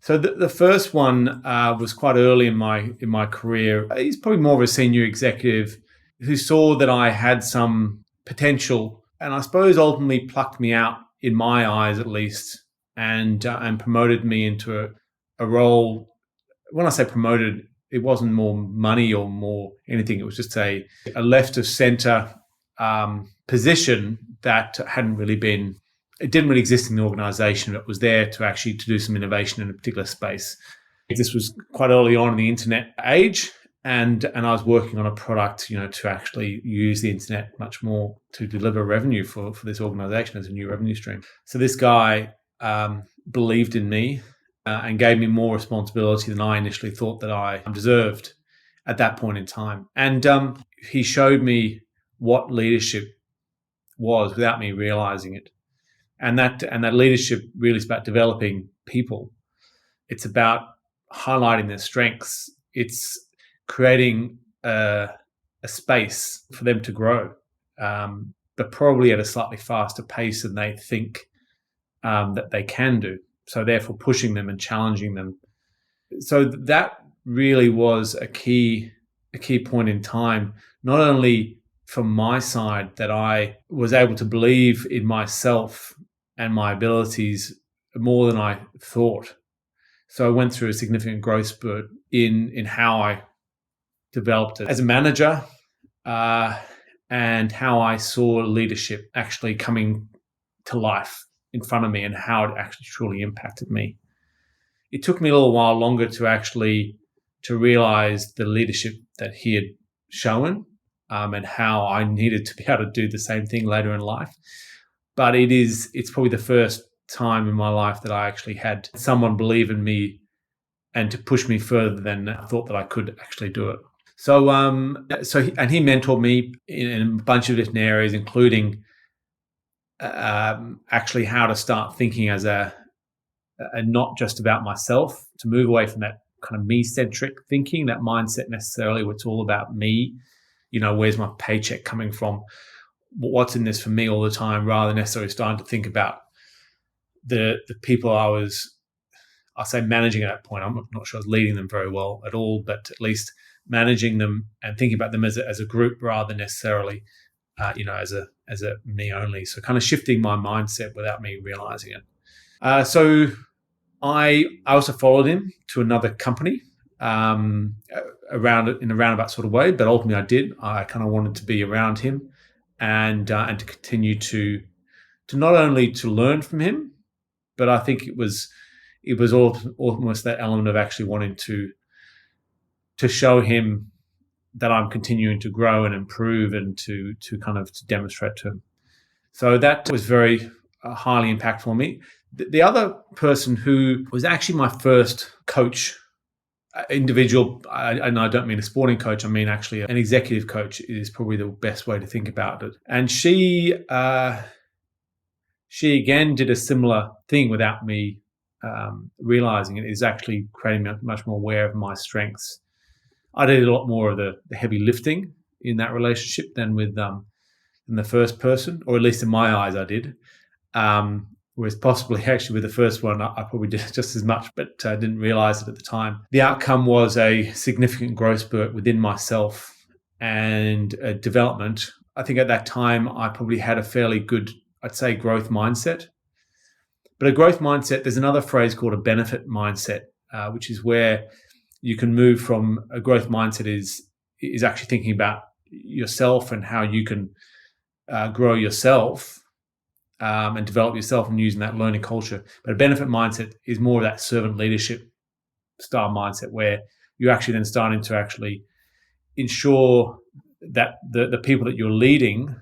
So the first one was quite early in my career. He's probably more of a senior executive who saw that I had some potential, and I suppose ultimately plucked me out, in my eyes at least, and promoted me into a role. When I say promoted, it wasn't more money or more anything. It was just a left of center position that hadn't really been. It didn't really exist in the organization. It was there to actually to do some innovation in a particular space. This was quite early on in the internet age, and I was working on a product, to actually use the internet much more to deliver revenue for this organization as a new revenue stream. So this guy believed in me and gave me more responsibility than I initially thought that I deserved at that point in time. And he showed me what leadership was without me realizing it. And that leadership really is about developing people. It's about highlighting their strengths. It's creating a space for them to grow, but probably at a slightly faster pace than they think that they can do. So therefore pushing them and challenging them. So that really was a key point in time, not only from my side that I was able to believe in myself and my abilities more than I thought. So I went through a significant growth spurt in how I developed it as a manager and how I saw leadership actually coming to life in front of me and how it actually truly impacted me. It took me a little while longer to realize the leadership that he had shown and how I needed to be able to do the same thing later in life. But it's probably the first time in my life that I actually had someone believe in me and to push me further than I thought that I could actually do it. So he mentored me in a bunch of different areas, including actually how to start thinking as a not just about myself, to move away from that kind of me-centric thinking, that mindset necessarily where it's all about me. Where's my paycheck coming from? What's in this for me all the time, rather than necessarily starting to think about the people I'll say managing at that point. I'm not sure I was leading them very well at all, but at least managing them and thinking about them as a group rather than necessarily, as a me only. So kind of shifting my mindset without me realizing it. So I also followed him to another company in a roundabout sort of way, but ultimately I did. I kind of wanted to be around him and to continue to not only to learn from him, but I think it was almost that element of actually wanting to show him that I'm continuing to grow and improve and to demonstrate to him. So that was very highly impactful on me. The other person who was actually my first coach, individual, and I don't mean a sporting coach, I mean actually an executive coach is probably the best way to think about it. And she again did a similar thing without me realizing it, is actually creating me much more aware of my strengths. I did a lot more of the heavy lifting in that relationship than with than the first person, or at least in my eyes I did. Whereas possibly actually with the first one, I probably did just as much, but didn't realize it at the time. The outcome was a significant growth spurt within myself and development. I think at that time, I probably had a fairly good, I'd say, growth mindset. But a growth mindset, there's another phrase called a benefit mindset, which is where you can move from a growth mindset is actually thinking about yourself and how you can grow yourself and develop yourself and using that learning culture. But a benefit mindset is more of that servant leadership style mindset where you're actually then starting to actually ensure that the people that you're leading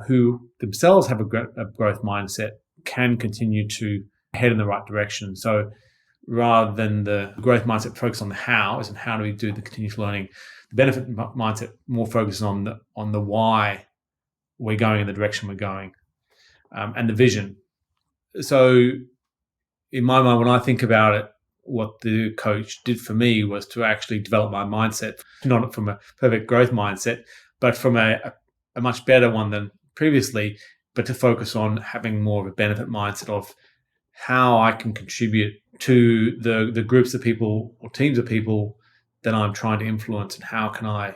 who themselves have a growth mindset can continue to head in the right direction. So rather than the growth mindset focus on the hows and how do we do the continuous learning, the benefit mindset more focuses on the why we're going in the direction we're going. And the vision. So in my mind, when I think about it, what the coach did for me was to actually develop my mindset, not from a perfect growth mindset, but from a much better one than previously, but to focus on having more of a benefit mindset of how I can contribute to the groups of people or teams of people that I'm trying to influence, and how can I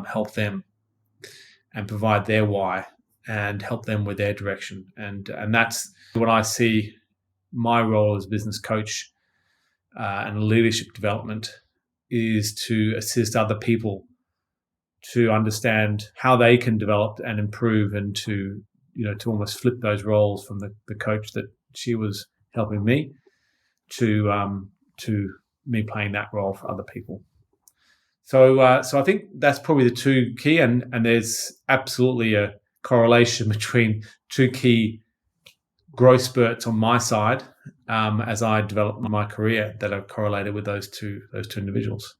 help them and provide their why and help them with their direction. And that's what I see my role as business coach and leadership development is, to assist other people to understand how they can develop and improve, and to to almost flip those roles from the coach that she was helping me to me playing that role for other people. So I think that's probably the two key, and there's absolutely a correlation between two key growth spurts on my side as I developed my career that are correlated with those two individuals.